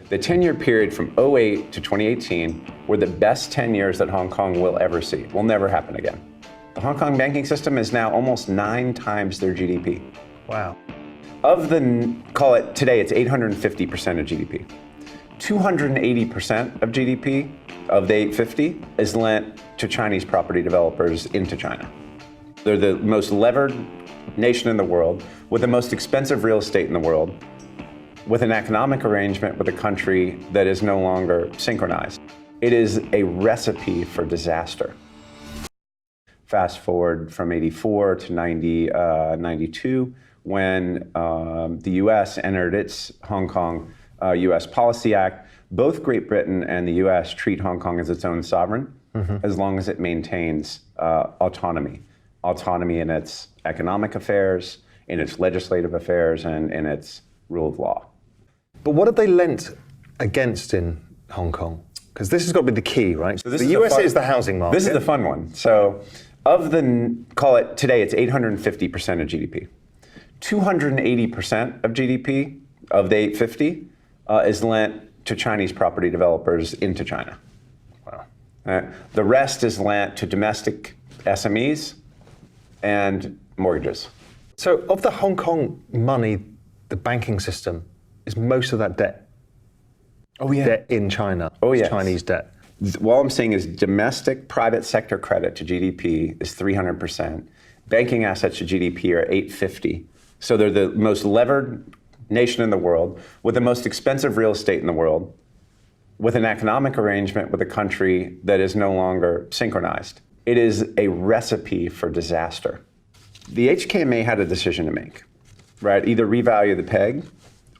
The 10-year period from 2008 to 2018 were the best 10 years that Hong Kong will ever see. Will never happen again. The Hong Kong banking system is now almost 9 times their GDP. Wow. Of the, call it today, it's 850% of GDP. 280% of GDP of the 850 is lent to Chinese property developers into China. They're the most levered nation in the world, with the most expensive real estate in the world, with an economic arrangement with a country that is no longer synchronized. It is a recipe for disaster. Fast forward from 84 to 92, when the US entered its Hong Kong US Policy Act. Both Great Britain and the US treat Hong Kong as its own sovereign, as long as it maintains autonomy in its economic affairs, in its legislative affairs, and in its rule of law. But what have they lent against in Hong Kong? Because this has got to be the key, right? So the US is the housing market. This is the fun one. So of the, call it today, it's 850% of GDP. 280% of GDP of the 850 is lent to Chinese property developers into China. Wow. The rest is lent to domestic SMEs and mortgages. So of the Hong Kong money, the banking system, is most of that debt? Oh, yeah. Debt in China. Oh, yes. Chinese debt. All I'm saying is domestic private sector credit to GDP is 300%. Banking assets to GDP are 850. So they're the most levered nation in the world, with the most expensive real estate in the world, with an economic arrangement with a country that is no longer synchronized. It is a recipe for disaster. The HKMA had a decision to make, right? Either revalue the peg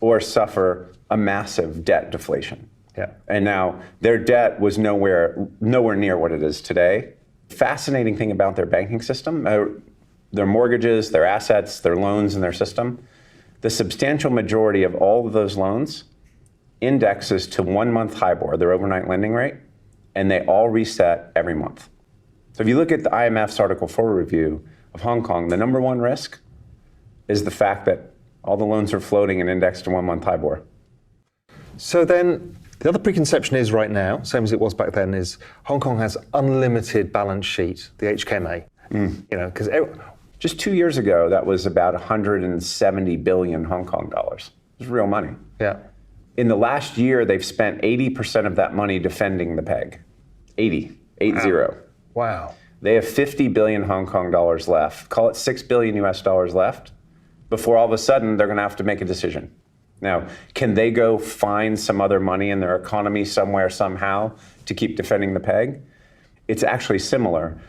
or suffer a massive debt deflation. Yeah. And now their debt was nowhere near what it is today. Fascinating thing about their banking system, their mortgages, their assets, their loans in their system, the substantial majority of all of those loans indexes to 1-month HIBOR, their overnight lending rate, and they all reset every month. So if you look at the IMF's Article 4 review of Hong Kong, the number one risk is the fact that all the loans are floating and indexed to 1-month HIBOR. So then the other preconception is right now, same as it was back then, is Hong Kong has unlimited balance sheet, the HKMA. You know, because just 2 years ago, that was about 170 billion Hong Kong dollars. It's real money. Yeah. In the last year, they've spent 80% of that money defending the peg. 80. Wow. They have 50 billion Hong Kong dollars left. Call it 6 billion US dollars left before all of a sudden they're going to have to make a decision. Now, can they go find some other money in their economy somewhere, somehow, to keep defending the peg? It's actually similar.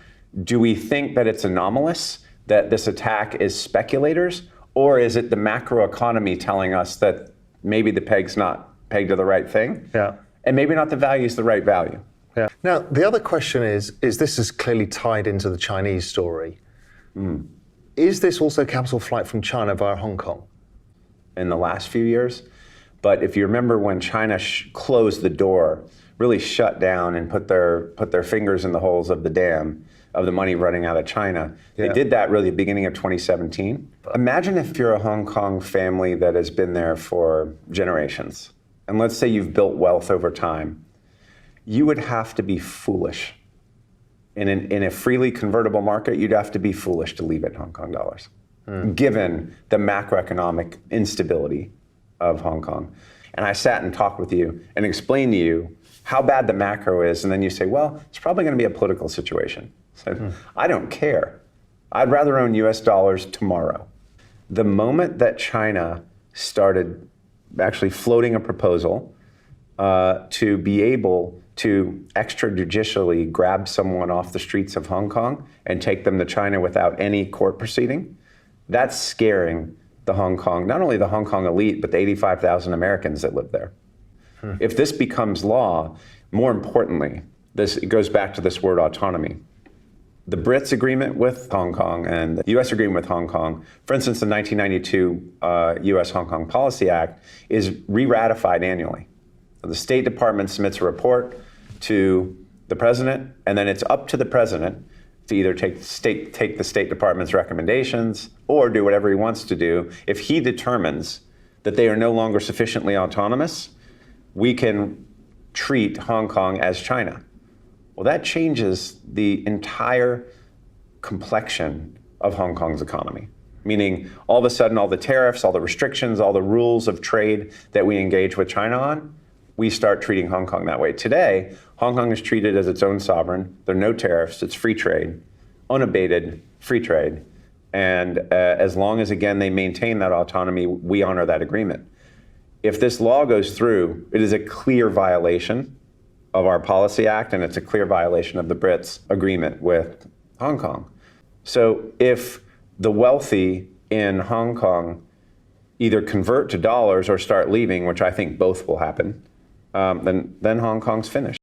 Do we think that it's anomalous, that this attack is speculators, or is it the macroeconomy telling us that maybe the peg's not pegged to the right thing? Yeah. And maybe not the value is the right value. Yeah. Now, the other question is this is clearly tied into the Chinese story. Is this also capital flight from China via Hong Kong? In the last few years. But if you remember when China closed the door, really shut down and put their fingers in the holes of the dam of the money running out of China, they did that really at the beginning of 2017. Imagine if you're a Hong Kong family that has been there for generations, and let's say you've built wealth over time. You would have to be foolish. In a freely convertible market, you'd have to be foolish to leave it Hong Kong dollars, given the macroeconomic instability of Hong Kong. And I sat and talked with you and explained to you how bad the macro is, and then you say, well, it's probably going to be a political situation. So I don't care. I'd rather own US dollars tomorrow. The moment that China started actually floating a proposal to be able to extrajudicially grab someone off the streets of Hong Kong and take them to China without any court proceeding, that's scaring the Hong Kong, not only the Hong Kong elite, but the 85,000 Americans that live there. If this becomes law, more importantly, it goes back to this word autonomy. The Brits agreement with Hong Kong and the US agreement with Hong Kong, for instance, the 1992 US Hong Kong Policy Act is re-ratified annually. So the State Department submits a report to the president, and then it's up to the president to either take the State Department's recommendations or do whatever he wants to do. If he determines that they are no longer sufficiently autonomous, we can treat Hong Kong as China. Well, that changes the entire complexion of Hong Kong's economy. Meaning, all of a sudden, all the tariffs, all the restrictions, all the rules of trade that we engage with China on, we start treating Hong Kong that way. Today, Hong Kong is treated as its own sovereign. There are no tariffs. It's free trade, unabated free trade. And as long as, again, they maintain that autonomy, we honor that agreement. If this law goes through, it is a clear violation of our Policy Act, and it's a clear violation of the Brits' agreement with Hong Kong. So if the wealthy in Hong Kong either convert to dollars or start leaving, which I think both will happen, then Hong Kong's finished.